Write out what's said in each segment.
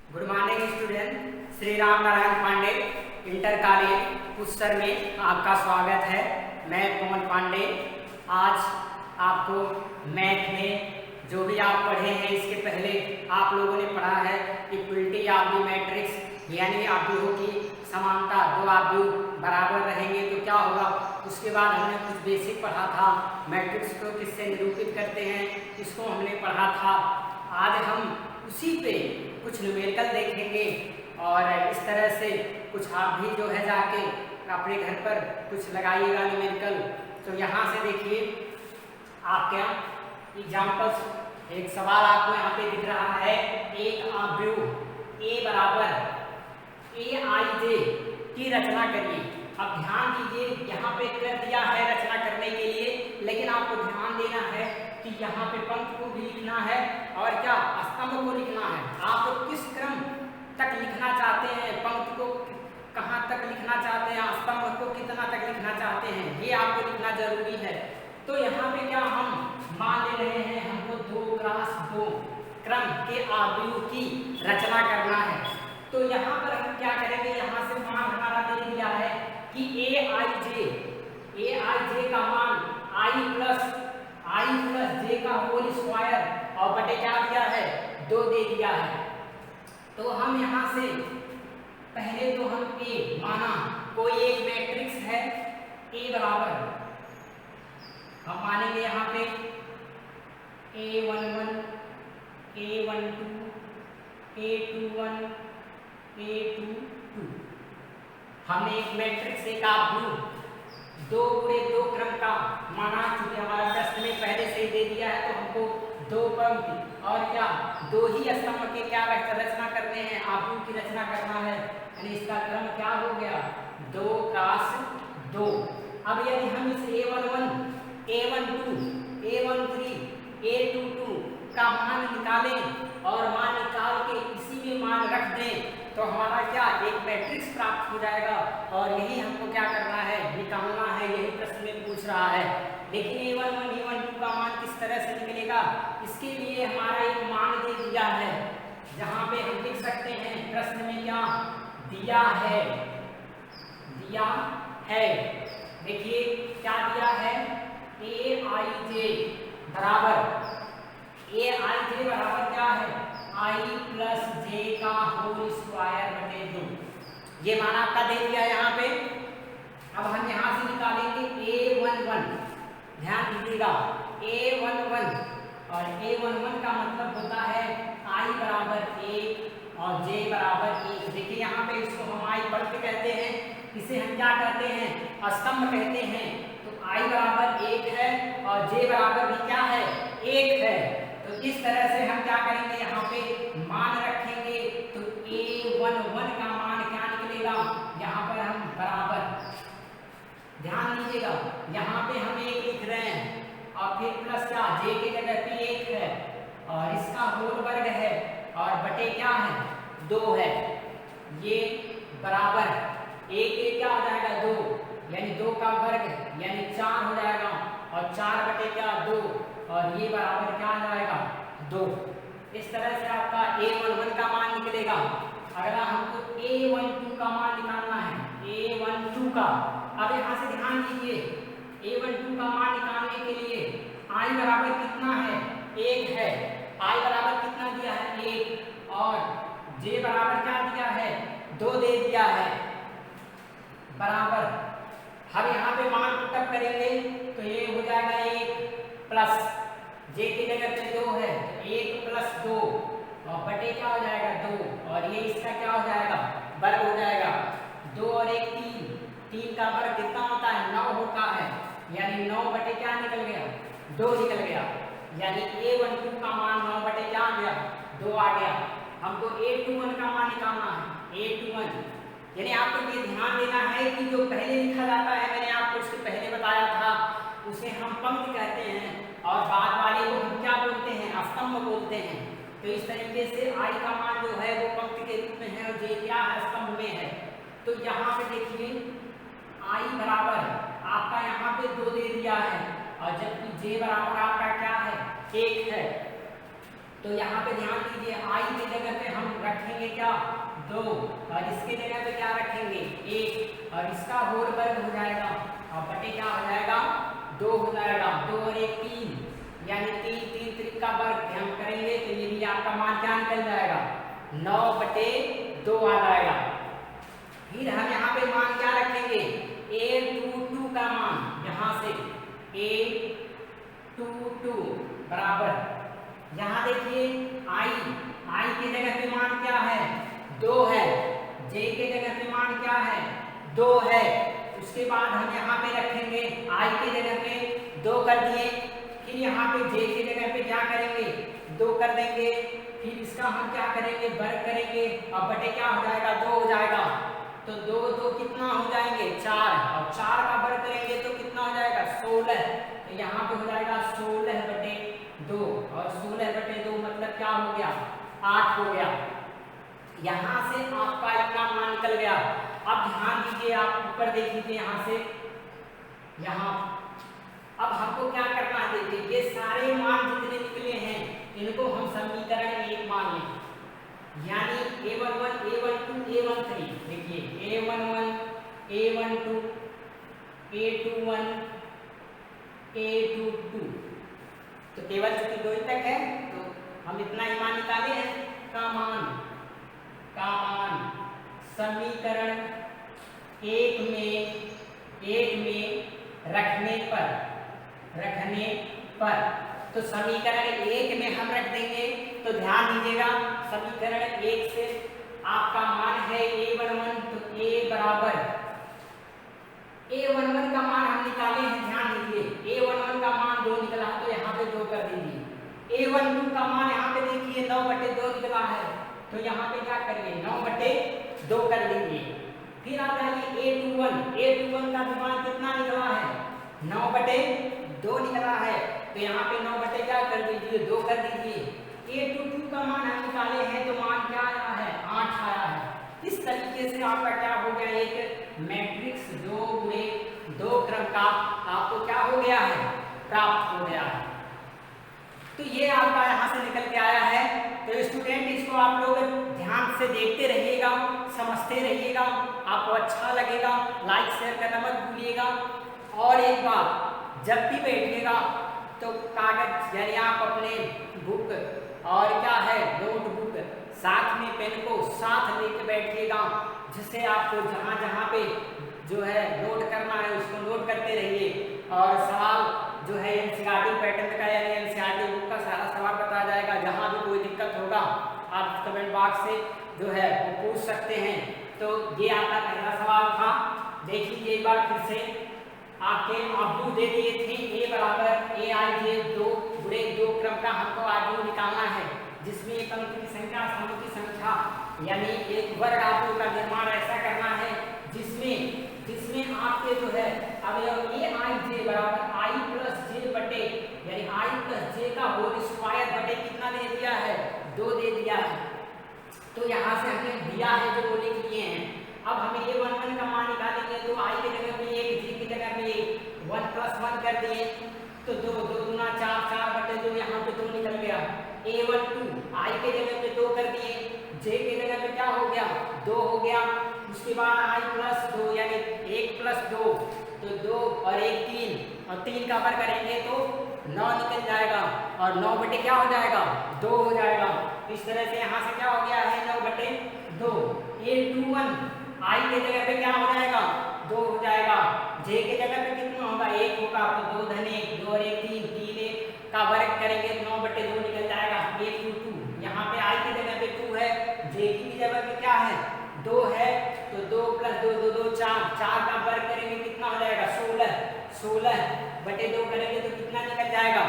Good morning student. Shri Ram Narayan Pandey inter college पुस्तर में आपका स्वागत है। मैं पवन पांडे आज आपको मैथ में जो भी आप पढ़े हैं इसके पहले आप लोगों ने पढ़ा है इक्वलिटी ऑफ द मैट्रिक्स, यानी आव्यूहों की समानता, दो आव्यूह बराबर रहेंगे तो क्या होगा। उसके बाद हमने कुछ बेसिक पढ़ा था, मैट्रिक्स को किससे निरूपित करते हैं इसको हमने पढ़ा था। आज हम उसी पे कुछ न्यूमेरिकल देखेंगे और इस तरह से कुछ आप भी जो है जाके अपने घर पर कुछ लगाइएगा न्यूमेरिकल। तो यहाँ से देखिए आप क्या एग्जाम्पल्स, एक सवाल आपको यहाँ पे दिख रहा है, एक आव्यूह a बराबर aij की रचना करिए। अब ध्यान दीजिए यहाँ पे कर दिया है रचना करने के लिए, लेकिन आपको ध्यान देना है कि यहाँ पे पंक्ति को भी लिखना है और क्या स्तंभ को लिखना है। आप किस क्रम तक लिखना चाहते हैं, पंक्ति को कहाँ तक लिखना चाहते हैं, स्तंभ को कितना तक लिखना चाहते हैं, ये आपको लिखना जरूरी है। तो यहाँ पे क्या हम मान ले रहे हैं, हमको 2x2 क्रम के आव्यूह की रचना करना है। तो यहाँ पर हम क्या करेंगे, यहाँ से मान हमारा दे दिया है कि aij का मान i प्लस j का होल स्क्वायर और बटे क्या दिया है 2 दे दिया है। तो हम यहाँ से पहले तो हम a माना कोई एक मैट्रिक्स है a बराबर, हम मानेंगे यहाँ पे a11 a12 a21 a22। हमने एक मैट्रिक्स एक आव्यूह 2x2 क्रम का माना, चूंकि हमारा प्रश्न में पहले से ही दे दिया है तो हमको 2 पंक्ति और क्या 2 ही स्तंभ के क्या रचना करने हैं, आव्यूह की रचना करना है, यानी इसका क्रम क्या हो गया 2x2। अब यदि हम इस a11 a12 a13 a22 का मान निकालें और मान निकाल के इसी में मान रख दें तो हमारा क्या एक मैट्रिक्स प्राप्त हो जाएगा। और यही हमको क्या करना है, निकालना है, यही प्रश्न में पूछ रहा है। लेकिन a11 a12 का मान किस तरह से निकलेगा, इसके लिए हमारा एक मान दे दिया है, जहाँ पे हम लिख सकते हैं प्रश्न में क्या दिया है, देखिए क्या दिया है, aij बराबर क्या है i प्लस j का होल स्क्वायर बटे 2। ये मान आपका दे दिया है यहाँ पे। अब हम यहाँ से निकालेंगे a11, ध्यान दीजिएगा a11 और a11 का मतलब होता है i बराबर 1 और j बराबर 1। देखिए यहाँ पे इसको हम i पंक्ति कहते हैं, इसे हम क्या कहते हैं स्तंभ कहते हैं। तो i बराबर 1 है और j बराबर भी क्या है 1 है। तो इस तरह से हम क्या करेंगे, यहाँ पे मान रखेंगे तो a11 का मान क्या निकलेगा, यहाँ पर हम बराबर, ध्यान दीजिएगा यहाँ पे हम 1 लिख रहे हैं और फिर प्लस क्या j की जगह पे 1 है और इसका होल वर्ग है और बटे क्या है 2 है, ये बराबर 1 क्या हो जाएगा 2, यानी 2 का वर्ग यानी 4 हो जाएगा और 4 बटे क्या 2 और ये बराबर क्या आ जाएगा 2। इस तरह से आपका a11 का मान निकलेगा। अगला हमको a12 का मान निकालना है, a12 का। अब यहाँ से ध्यान दीजिए a12 का मान निकालने के लिए i बराबर कितना है 1 है, i बराबर कितना दिया है 1 और j बराबर क्या दिया है 2 दे दिया है बराबर। हम यहाँ पे मान पुटअप करेंगे तो ये हो जाएगा 1 प्लस j की जगह पे 2 है, 1 प्लस 2 और बटे क्या हो जाएगा 2 और ये इसका क्या हो जाएगा वर्ग हो जाएगा 2 और 1 3 का वर्ग कितना होता है 9 होता है, यानी 9 बटे क्या निकल गया 2 निकल गया, यानी a12 का मान 9 बटे क्या आ गया 2 आ गया। हमको a21 का मान निकालना है, a21 यानी आपको ये ध्यान देना है कि जो पहले लिखा जाता है, मैंने आपको इससे पहले बताया था, उसे हम पंक्ति कहते हैं और बाद वाले को हम क्या बोलते हैं स्तंभ बोलते हैं। तो इस तरीके से i का मान जो है वो पंक्ति के रूप में है और j क्या है स्तंभ में है। तो यहाँ पे देखिए i बराबर आपका यहाँ पे 2 दे दिया है और जबकि j बराबर आपका क्या है 1 है। तो यहाँ पे ध्यान दीजिए, आई की जगह पे हम रखेंगे क्या 2 और इसके जगह पे क्या रखेंगे 1 और इसका होल वर्ग हो जाएगा और बटे क्या हो जाएगा 2 हो जाएगा। 2 और 1 3 यानी 3 3 3 का वर्ग हम करेंगे तो ये भी आपका मान क्या निकल जाएगा 9/2 आ जाएगा। फिर हम यहाँ पे मान क्या रखेंगे a22 का मान, यहाँ से a22 बराबर यहाँ देखिए आई के जगह पे मान क्या है 2 है, j के जगह पे मान क्या है 2 है। उसके बाद हम यहाँ पे रखेंगे i के जगह पे 2 कर दिए, फिर यहाँ पे j के जगह पे क्या करेंगे 2 कर देंगे, फिर इसका हम क्या करेंगे वर्ग करेंगे और बटे क्या हो जाएगा 2 हो जाएगा। तो 2 2 कितना हो जाएंगे 4 और 4 का वर्ग करेंगे तो कितना हो जाएगा 16। तो यहाँ पे हो जाएगा 16/2 और 16/2 मतलब क्या हो गया 8 हो गया। यहाँ से आपका इतना मान निकल गया। अब ध्यान दीजिए, आप ऊपर देख लीजिए यहाँ से, यहाँ अब हमको क्या करना है देखिए, ये सारे मान जितने निकले हैं इनको हम समीकरण 1 मान लें, यानी a11 a12 a13। देखिए a11 a12 a21 a22, तो टेबल चूंकि 2 तक है तो हम इतना ही मान निकाले हैं का मान समीकरण 1 में रखने पर तो समीकरण 1 में हम रख देंगे। तो ध्यान दीजिएगा, समीकरण 1 से आपका मान है a11, तो a बराबर a11 का मान हम निकाले हैं, ध्यान दीजिए a11 का मान 2 निकला, तो यहाँ पे 2 कर दीजिए। a12 का मान यहाँ पे देखिए 9/2 निकला है, तो यहाँ पे क्या करिए 9/2 कर दीजिए। फिर आ जाइए a21 का मान कितना निकला है 9/2 निकला है, तो यहाँ पे 9 क्या कर दीजिए 2 कर दीजिए। a22 का मान हम निकाले हैं तो मान क्या आया है 8 आया है। इस तरीके से आपका क्या हो गया, एक मैट्रिक्स 2 क्रम का आपको क्या हो गया है प्राप्त हो गया है। तो ये आपका यहाँ से निकल के आया है। तो स्टूडेंट इसको आप लोग ध्यान से देखते रहिएगा, समझते रहिएगा, आपको अच्छा लगेगा। लाइक शेयर करना मत भूलिएगा। और एक बात, जब भी बैठिएगा तो कागज यानी आप अपने बुक और क्या है नोटबुक साथ में पेन को साथ लेके बैठिएगा, जिससे आपको जहाँ जहाँ पे जो है नोट करना है उसको नोट करते रहिए। और सवाल जो है एनसीईआरटी पैटर्न का यानी एनसीईआरटी बुक का सारा सवाल बताया जाएगा। जहाँ भी कोई दिक्कत होगा आप कमेंट बॉक्स से जो है वो पूछ सकते हैं। तो ये आपका पहला सवाल था, देख लीजिए एक बार फिर से। आपके आबू दे दिए थे a बराबर aij 2 क्रम का हमको आबू निकालना है, जिसमें एक पंक्ति की संख्या स्तंभ की संख्या यानी एक वर्ग आबू का निर्माण ऐसा करना है जिसमें आपके जो है अब aij बराबर i प्लस j बटे यानी i प्लस j का होल स्क्वायर बटे कितना दे दिया है 2 दे दिया है। तो यहाँ से हमने दिया है जो वो लिख लिए हैं। अब हमें a11 का मान निकालेंगे, तो i की जगह पे 1 j की जगह पे 1 प्लस 1 कर दिए, तो 2 2 गुना 4 4/2 यहाँ पे 2 निकल गया। a12 i के जगह पे 2 कर दिए, j के जगह पे क्या हो गया 2 हो गया। उसके बाद i प्लस 2 यानी 1 प्लस 2, तो 2 और 1 3 और 3 का वर्ग करेंगे तो 9 निकल जाएगा और 9 बटे क्या हो जाएगा 2 हो जाएगा। इस तरह से यहाँ से क्या हो गया है 9/2। a21 i के जगह पे क्या हो जाएगा 2 हो जाएगा, j के जगह पे कितना होगा 1 होगा, तो 2 धन 1 2 और 1 3 3 1 का वर्ग करेंगे 9/2 निकल जाएगा। a22 यहाँ पे i की जगह पे 2 है, j की जगह पे क्या है 2 है, तो 2 प्लस 2 2 2 4 4 का वर्ग करेंगे कितना हो जाएगा 16/2 करेंगे तो कितना निकल जाएगा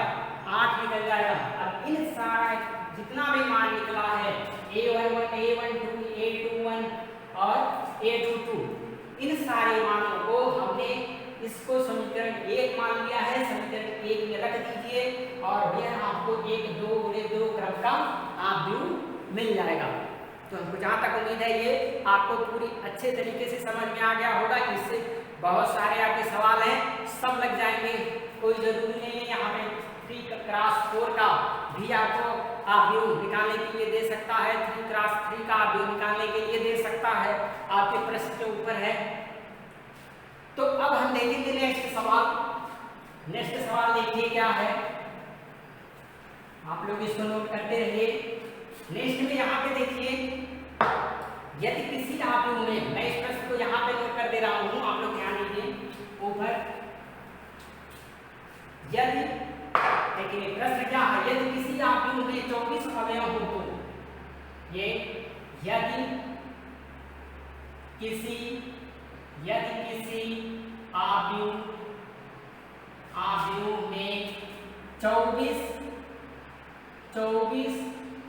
8 निकल जाएगा। अब इन सारा जितना भी मान निकला है a11 a12 a21 और a22 इन सारे मानों को हमने इसको समीकरण 1 मान लिया है, समीकरण 1 में रख दीजिए और यह आपको 1 2 क्रम का आव्यूह मिल जाएगा। तो हमको जहाँ तक उम्मीद है ये आपको पूरी अच्छे तरीके से समझ में आ गया होगा। इससे बहुत सारे आपके सवाल हैं, सब लग जाएंगे, कोई जरूरी नहीं है। यहाँ पे 3 क्रॉस 4 का भी आपको आव्यूह निकालने के लिए दे सकता है, 3 क्रॉस 3 का आव्यूह निकालने के लिए दे सकता है, आपके प्रश्न के ऊपर है। तो अब हम देखेंगे नेक्स्ट सवाल। नेक्स्ट सवाल देखिए क्या है, आप लोग इसको नोट करते रहिए। नेक्स्ट में यहाँ पे देखिए, यदि किसी आव्यूह में, मैं इस प्रश्न को यहाँ पे नोट कर दे रहा हूँ, आप लोग ध्यान दीजिए ऊपर। यदि देखिए प्रश्न क्या है, यदि किसी आव्यूह में 24 अवयव हो तो ये यदि किसी आव्यूह में 24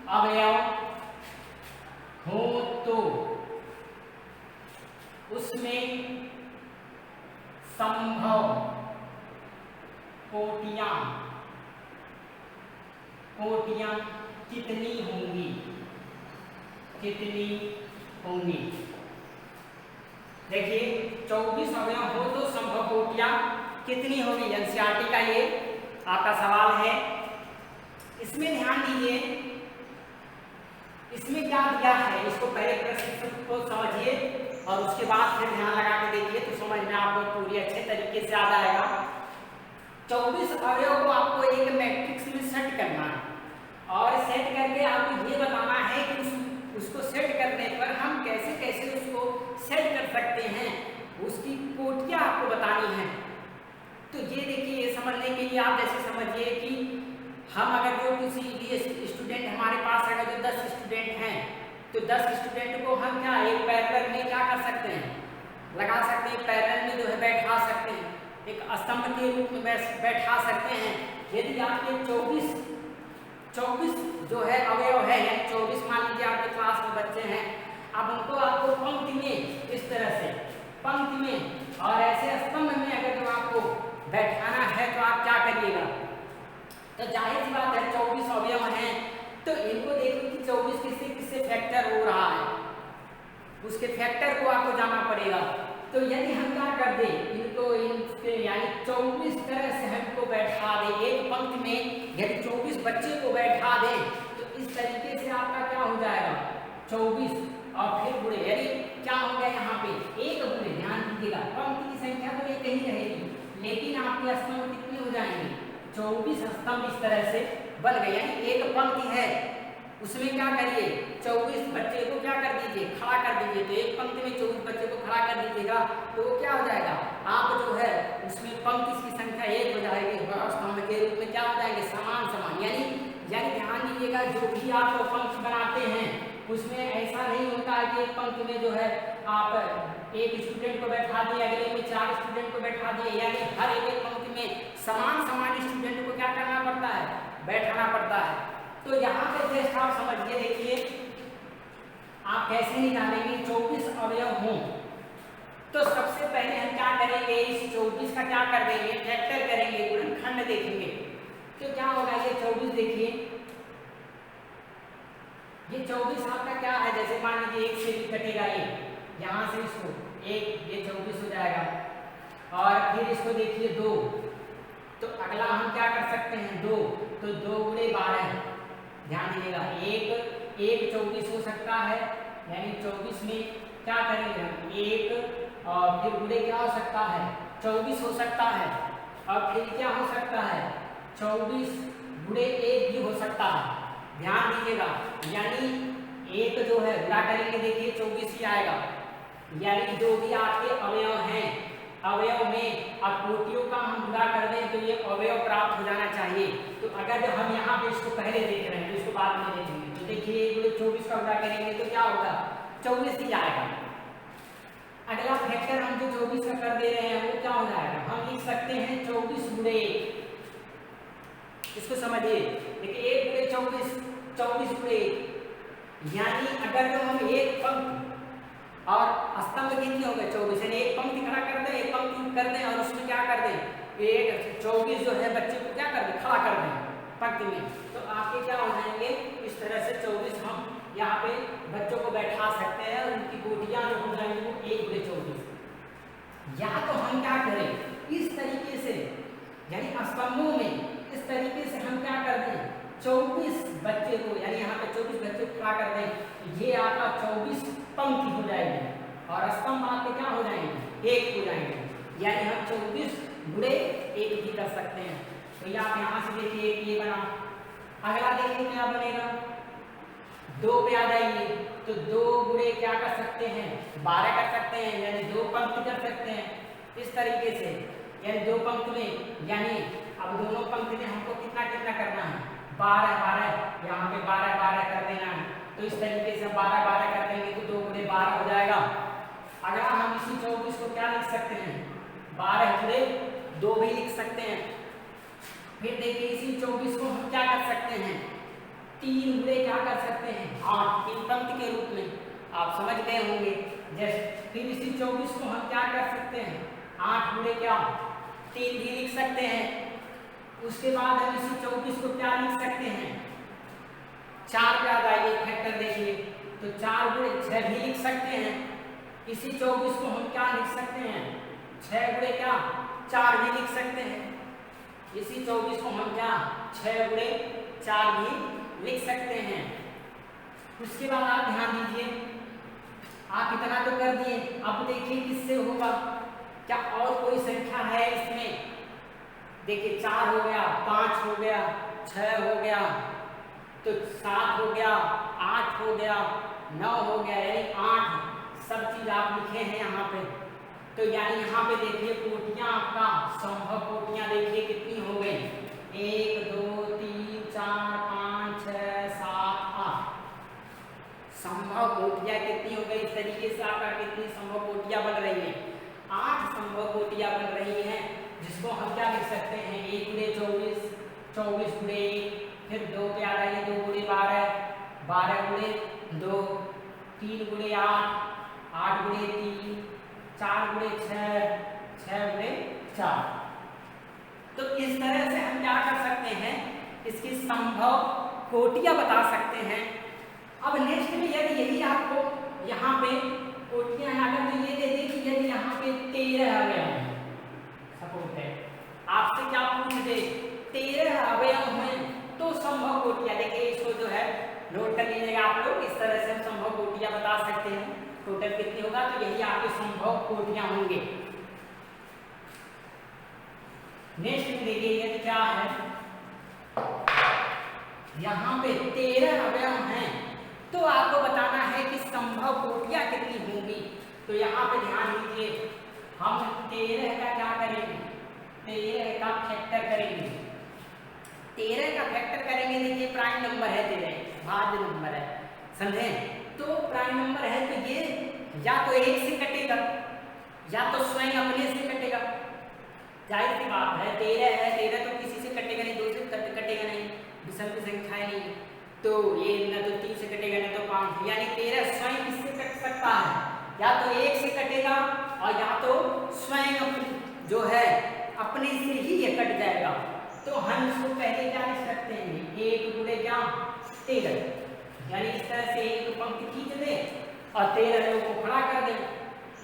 अवयव हो तो उसमें संभव कोटियां कितनी होंगी? देखिए 24 अवयव हो तो संभव कोटियां कितनी होगी, एनसीईआरटी का ये आपका सवाल है। इसमें ध्यान दीजिए, इसमें क्या दिया है, इसको पहले प्रश्न को समझिए और उसके बाद फिर ध्यान लगा के देखिए तो समझ में आपको पूरी अच्छे तरीके से आ जाएगा। 24 अवयव को आपको एक मैट्रिक्स में सेट करना है और सेट करके आपको ये बताना है कि उसको सेट करने पर हम कैसे कैसे उसको सेट कर सकते हैं, उसकी कोटियां आपको बतानी है। तो ये देखिए, ये समझने के लिए आप जैसे समझिए कि हम अगर जो किसी भी स्टूडेंट हमारे पास अगर जो 10 स्टूडेंट हैं तो 10 स्टूडेंट को हम क्या एक पैरेलल में क्या कर सकते हैं, लगा सकते हैं, पैरेलल में जो है बैठा सकते हैं, एक स्तंभ के रूप में बैठा सकते हैं। यदि आपके 24 जो है अवयव है, यानी 24 मान लीजिए आपके क्लास में बच्चे हैं, अब उनको आपको पंक्ति में इस तरह से पंक्ति में और ऐसे स्तंभ में अगर जो आपको बैठाना है तो आप क्या करिएगा, तो जाहिर सी बात है 24 अवयव हैं तो इनको देखिए कि 24 किससे फैक्टर हो रहा है, उसके फैक्टर को आपको जानना पड़ेगा। तो यदि हम क्या कर दें, इनके यानी 24 तरह से हमको बैठा दें एक पंक्ति में, यदि 24 बच्चे को बैठा दें तो इस तरीके से आपका क्या हो जाएगा 24 और फिर बुढ़े, यदि क्या हो गया यहाँ पे एक बुढ़े, ध्यान दीजिएगा पंक्ति की संख्या तो एक ही रहेगी लेकिन आपके स्तंभ कितने हो जाएंगे 24 स्तंभ इस तरह से बन गए। यानी एक पंक्ति है उसमें क्या करिए 24 बच्चे को क्या कर दीजिए, खड़ा कर दीजिए। तो एक पंक्ति में 24 बच्चे को खड़ा कर दीजिएगा तो वो क्या हो जाएगा, आप जो है उसमें पंक्ति की संख्या 1 हो जाएगी और स्तंभ के रूप में क्या हो जाएंगे समान। यानी ध्यान दीजिएगा, जो भी आप पंक्ति बनाते हैं उसमें ऐसा नहीं होता है कि एक पंक्ति में जो है आप एक स्टूडेंट को बैठा दिए, अगले में 4 स्टूडेंट को बैठा दिए, यानी हर एक पंक्ति में समान स्टूडेंट को क्या करना पड़ता है, बैठाना पड़ता है। तो यहाँ पे जस्ट आप समझिए, देखिए आप कैसे निकालेंगे 24 अवयव हों तो सबसे पहले हम क्या करेंगे, इस 24 का क्या कर देंगे, फैक्टर करेंगे, गुणनखंड देखेंगे। तो क्या होगा, ये 24 देखिए, ये 24 आपका क्या है, जैसे मान लीजिए 1 से भी कटेगा, ये यहाँ से इसको 1, ये 24 हो जाएगा और फिर इसको देखिए 2, तो अगला हम क्या कर सकते हैं 2, तो 2 गुणे 12, ध्यान दीजिएगा 1 24 हो सकता है, यानी 24 में क्या करेंगे हम 1 और फिर गुणे क्या हो सकता है 24 हो सकता है और फिर क्या हो सकता है 24 गुणे 1 भी हो सकता है, ध्यान दीजिएगा। यानी एक जो है गुणा करेंगे, देखिए 24 ही आएगा, यानी जो भी आपके अवयव हैं, अवयव में अब कोटियों का हम गुणा कर दें तो ये अवयव प्राप्त हो जाना चाहिए। तो अगर जो हम यहाँ पे इसको पहले देख रहे हैं तो इसको बाद में देखेंगे, तो देखिए 24 का गुणा करेंगे तो क्या होगा 24 ही आएगा। अगला फैक्टर हम जो 24 का कर दे रहे हैं वो क्या हो जाएगा, हम लिख सकते हैं 24 गुणे 1, इसको समझिए, देखिए 1 गुणे 24, 24 गुणे 1, यानी अगर जो हम एक पंक्ति और स्तंभ कितने हो गए 24, यानी एक पंक्ति खड़ा कर दें, एक पंक्ति कर दें और उसमें क्या कर दें, एक 24 जो है बच्चे को क्या कर दें, खड़ा कर दें पंक्ति में, तो आपके क्या हो जाएंगे इस तरह से 24 हम यहाँ पे बच्चों को बैठा सकते हैं और उनकी गोटियां जो हो जाएंगी वो 1 गुणे 24। या तो हम क्या करें इस तरीके से, यानी स्तंभों में इस तरीके से हम क्या कर दें 24 बच्चे को, यानी यहाँ पे 24 बच्चे को खड़ा कर दें, ये आपका 24 पंक्ति हो जाएगी और स्तंभ आपके क्या हो जाएंगे, एक हो जाएंगे, यानी हम 24 गुणे एक भी कर सकते हैं। तो ये आप यहाँ से देखिए ये बना। अगला देखिए क्या बनेगा, 2 पे आ जाइए तो 2 गुणे क्या कर सकते हैं, 12 कर सकते हैं, यानी 2 पंक्ति कर सकते हैं इस तरीके से, यानी 2 पंक्ति में, यानी अब दोनों पंक्ति में हमको कितना कितना करना है, 12 12, यहाँ पे 12 12 कर देना है। तो इस तरीके से 12 12 कर देंगे तो 2 गुणे 12 हो जाएगा। अगर हम इसी 24 को क्या लिख सकते हैं, 12 गुणे 2 भी लिख सकते हैं। फिर देखिए इसी 24 को हम क्या कर सकते हैं, 3 गुणे क्या कर सकते हैं, 8, 3 पंक्ति के रूप में, आप समझ गए होंगे। जैसे फिर इसी 24 को हम क्या कर सकते हैं, 8 गुणे क्या 3 भी लिख सकते हैं। उसके बाद हम इसी 24 को क्या लिख सकते हैं, 4 पे आ जाइए, फैक्टर देखिए तो 4 गुणे 6 भी लिख सकते हैं। इसी 24 को हम क्या लिख सकते हैं, 6 गुणे क्या 4 भी लिख सकते हैं। इसी 24 को हम क्या 6 गुणे 4 भी लिख सकते हैं। उसके बाद आप ध्यान दीजिए, आप इतना तो कर दिए, अब देखिए किससे होगा, क्या और कोई संख्या है इसमें, देखिए 4 हो गया, 5 हो गया, 6 हो गया, तो 7 हो गया, 8 हो गया, 9 हो गया, यानी 8 सब चीज आप लिखे हैं यहाँ पे। तो यानी यहाँ पे देखिए कोटियां, आपका संभव कोटियां देखिए कितनी हो गई, 1 2 3 4 5 6 7 8 संभव कोटियां कितनी हो गई। इस तरीके से आपका कितनी संभव कोटियां बन रही है, 8 संभव कोटियां बन रही हैं, जिसको हम क्या लिख सकते हैं, 1 गुणे 24, 24 गुणे 1, फिर 2 पे आ जाइए, 2 गुणे 12, 12 गुणे 2, 3 गुणे 8, 8 गुणे 3, 4 गुणे 6, 6 गुणे 4। तो इस तरह से हम क्या कर सकते हैं, इसकी संभव कोटियां बता सकते हैं। अब नेक्स्ट में यदि यही आपको यहाँ पे कोटियां अगर तो ये दे दे कि यदि यहाँ पे 13 अवयव हैं, सपोज है आपसे क्या पूछ दे 13 अवयव हैं तो संभव कोटियां, देखिए इसको जो है नोट कर लीजिएगा आप लोग, इस तरह से हम संभव कोटियां बता सकते हैं, टोटल कितनी होगा, तो यही आपके संभव कोटियां होंगे। नेक्स्ट में देखिए यदि क्या है, यहाँ पे 13 अवयव हैं तो आपको बताना है कि संभव कोटियां कितनी होंगी। तो यहाँ पे ध्यान दीजिए, हम 13 का क्या करेंगे, 13 का फैक्टर करेंगे, 13 का फैक्टर करेंगे, देखिए प्राइम नंबर है 13, भाज्य नंबर है, समझे। तो प्राइम नंबर है तो ये या तो 1 से कटेगा या तो स्वयं अपने से कटेगा, जाहिर सी बात है 13 है, 13 तो किसी से कटेगा नहीं, 2 से कटेगा नहीं, विषम की संख्या है नहीं, तो ये न तो 3 से कटेगा न तो 5, यानी 13 स्वयं किससे कट सकता है, या तो 1 से कटेगा और या तो स्वयं अपनी जो है अपने से ही ये कट जाएगा। तो हम इसको पहले क्या लिख सकते हैं, 1 गुणे क्या 13, यानी इस तरह से एक पंक्ति खींच दें और 13 लोगों को खड़ा कर दें,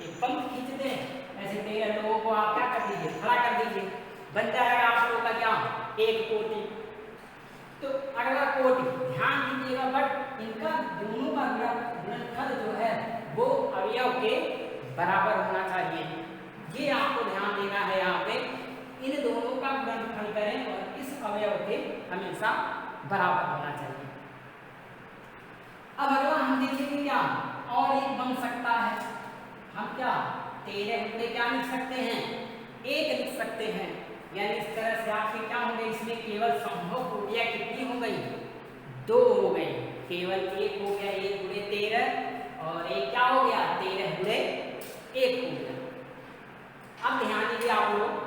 एक पंक्ति खींच दें, ऐसे 13 लोगों को आप क्या कर दीजिए, खड़ा कर दीजिए, बन जाएगा आप लोगों का क्या, एक कोटि। तो अगला कोटि ध्यान दीजिएगा, बट इनका दोनों का गुणनफल जो है वो अवयव के बराबर होना चाहिए, ये आपको ध्यान देना है। यहाँ पे इन दोनों का गुणनफल करें और इस अवयव के हमेशा बराबर होना चाहिए। अब अगला हम देखेंगे क्या और एक बन सकता है, हम क्या 13 गुणे क्या लिख सकते हैं, 1 लिख सकते हैं, यानी इस तरह से आपके क्या हो गए, इसमें केवल संभव कोटियां कितनी हो गई, 2 हो गई, केवल 1 हो गया, 1 गुणे 13 और एक क्या हो गया 13 गुणे 1 हो गया। अब ध्यान दीजिए आप लोग,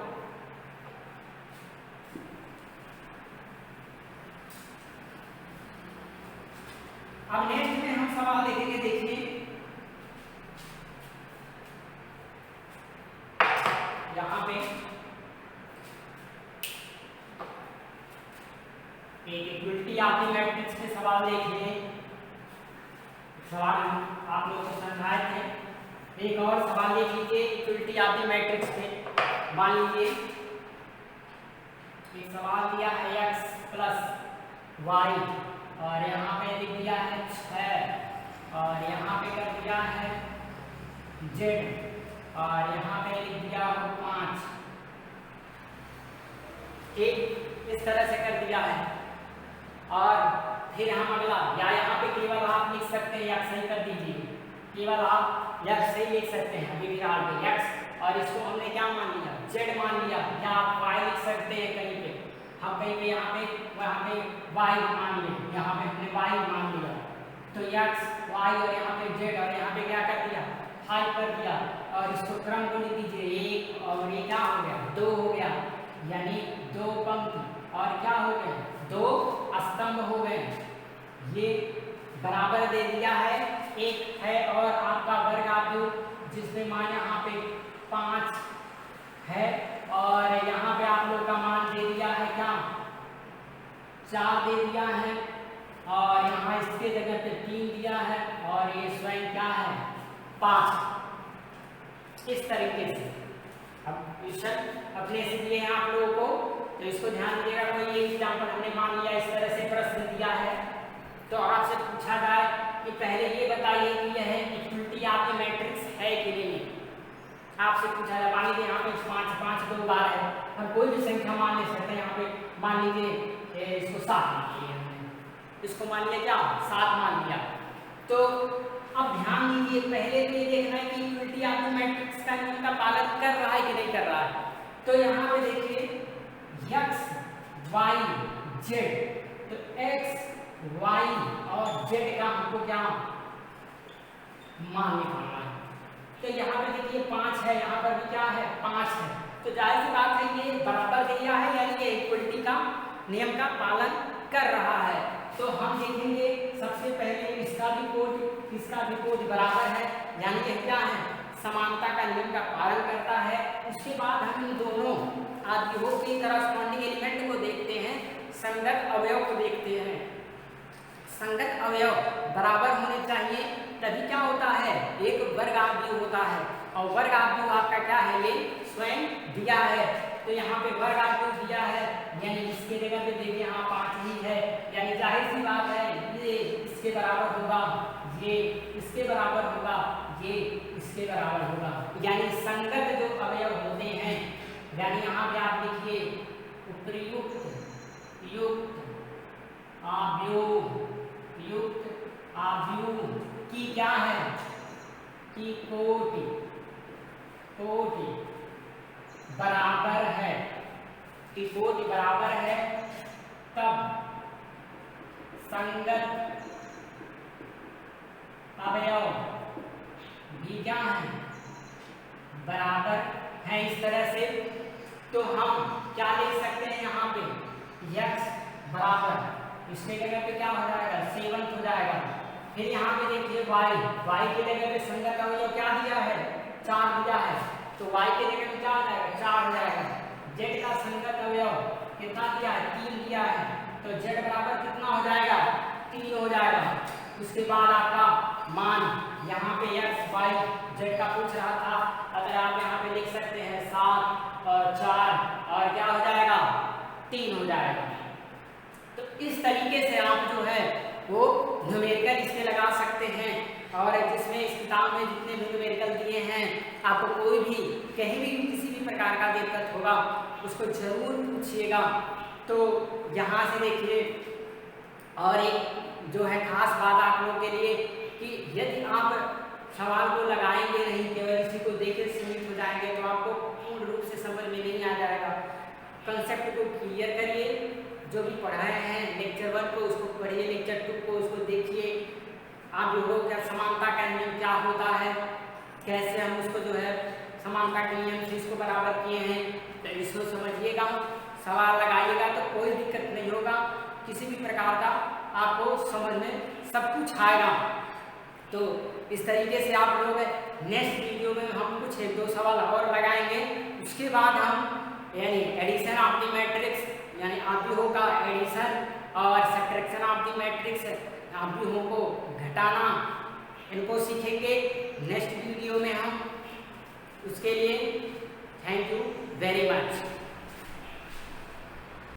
अब नेक्स्ट में हम सवाल देखेंगे, देखिए यहाँ पे एक इक्विटी आपकी मैट्रिक्स के सवाल देखिए, सवाल आप लोग को समझाए थे। एक और सवाल देख लीजिए इक्विटी आपकी मैट्रिक्स पे, मान लीजिए एक सवाल दिया है x + y और यहाँ पे लिख दिया है 6 और यहाँ पे कर दिया है z और यहाँ पे लिख दिया है 5। ठीक, इस तरह से कर दिया है। और फिर हम अगला या यहाँ पे केवल आप लिख सकते हैं, या सही कर दीजिए, केवल आप या सही लिख सकते हैं अभी फिलहाल पे x, और इसको हमने क्या मान लिया, z मान लिया, या आप y लिख सकते हैं कहीं पे, हम कहीं पे यहाँ पे y मान लें, यहाँ पे हमने y मान लिया, तो x y और यहाँ पे z और यहाँ पे क्या कर दिया 5 कर दिया। और इसको क्रम को लिख दीजिए, 1 और ये क्या हो गया 2 हो गया, यानी 2 पंक्ति और क्या हो गए 2 स्तंभ हो गए। ये बराबर दे दिया है, एक है और आपका वर्ग आव्यूह जिसमें मान यहाँ पे 5 है और यहाँ पे आप लोग का मान दे दिया है क्या 4 दे दिया है और यहाँ इसके जगह पे 3 दिया है और ये स्वयं क्या है 5। इस तरीके से अब क्वेश्चन अपने से दिए हैं आप लोगों को, तो इसको ध्यान दीजिएगा। कोई ये एग्जाम्पल हमने मान लिया, इस तरह से प्रश्न दिया है तो आपसे पूछा जाए कि पहले ये बताइए कि यह इक्वलिटी आपकी मैट्रिक्स है कि नहीं। आपसे पूछा जाए, मान लीजिए यहाँ पे 5 5 2 बार है और कोई भी संख्या मान ले सकते हैं। यहाँ पे मान लीजिए इसको 7 मान लिया हमने, इसको मान लिया क्या 7 मान लिया। तो अब ध्यान दीजिए, पहले तो ये देखना है कि इक्वलिटी आपकी मैट्रिक्स का नियम का पालन कर रहा है कि नहीं कर रहा है। तो यहाँ पे देखिए x y z, तो x y और z का हमको क्या मान निकालना है। तो यहाँ पे देखिए 5 है, यहाँ पर भी क्या है 5 है, तो जाहिर सी बात है ये बराबर दिया है, यानी ये इक्वलिटी का नियम का पालन कर रहा है। तो हम देखेंगे सबसे पहले इसका भी कोड बराबर है, यानी ये क्या है समानता का नियम का पालन करता है। उसके बाद हम इन दोनों आव्यूहों के करस्पॉन्डिंग एलिमेंट को देखते हैं, संगत अवयव को देखते हैं। संगत अवयव बराबर होने चाहिए, तभी क्या होता है एक वर्ग आव्यूह होता है, और वर्ग आव्यूह आपका क्या है ये स्वयं दिया है। तो यहाँ पे वर्ग आव्यूह दिया है, यानी इसके जगह पे देखिए यहाँ 5 ही है, यानी जाहिर सी बात है ये इसके बराबर होगा, ये इसके बराबर होगा, ये इसके बराबर होगा। यानी संगत जो अवयव होते हैं, यानी यहाँ पे आप लिखिए उपर्युक्त युक्त आव्यूह की क्या है कि कोटि बराबर है, कि कोटि बराबर है, तब संगत अवयव भी क्या है बराबर है। इस तरह से तो हम क्या लिख सकते हैं यहाँ पे x बराबर, इसके जगह पे क्या हो जाएगा 7 हो जाएगा। फिर यहाँ पे देखिए y के जगह पे संगत अवयव क्या दिया है 4 दिया है, तो y के जगह पे क्या हो जाएगा 4 हो जाएगा। z का संगत अवयव कितना दिया है 3 दिया है, तो z बराबर कितना हो जाएगा 3 हो जाएगा। उसके बाद आपका मान यहाँ पे x y z का पूछ रहा था, अगर आप यहाँ पे लिख सकते हैं 7 और 4 और क्या हो जाएगा 3 हो जाएगा। तो इस तरीके से आप जो है वो न्यूमेरिकल इसमें लगा सकते हैं, और जिसमें इस किताब में जितने भी न्यूमेरिकल दिए हैं, आपको कोई भी कहीं भी किसी भी प्रकार का दिक्कत होगा उसको जरूर पूछिएगा। तो यहाँ से देखिए, और एक जो है खास बात आप लोगों के लिए कि यदि आप सवाल को लगाएंगे नहीं, केवल इसी को देख के सीमित हो जाएंगे, तो आपको पूर्ण रूप से समझ में नहीं आ जाएगा। कंसेप्ट को क्लियर करिए, जो भी पढ़ाए हैं लेक्चर 1 को उसको पढ़िए, लेक्चर 2 को उसको देखिए। आप लोगों का समानता का नियम क्या होता है, कैसे हम उसको जो है समानता के नियम से इसको बराबर किए हैं, तो इसको समझिएगा। सवाल लगाइएगा तो कोई दिक्कत नहीं होगा, किसी भी प्रकार का आपको समझ में सब कुछ आएगा। तो इस तरीके से आप लोग नेक्स्ट वीडियो में हम कुछ 1-2 सवाल और लगाएंगे। उसके बाद हम यानी एडिशन ऑफ द मैट्रिक्स, यानी आव्यूहों का एडिशन और सब्ट्रैक्शन ऑफ द मैट्रिक्स, आव्यूहों को घटाना, इनको सीखेंगे नेक्स्ट वीडियो में हम। उसके लिए थैंक यू वेरी मच।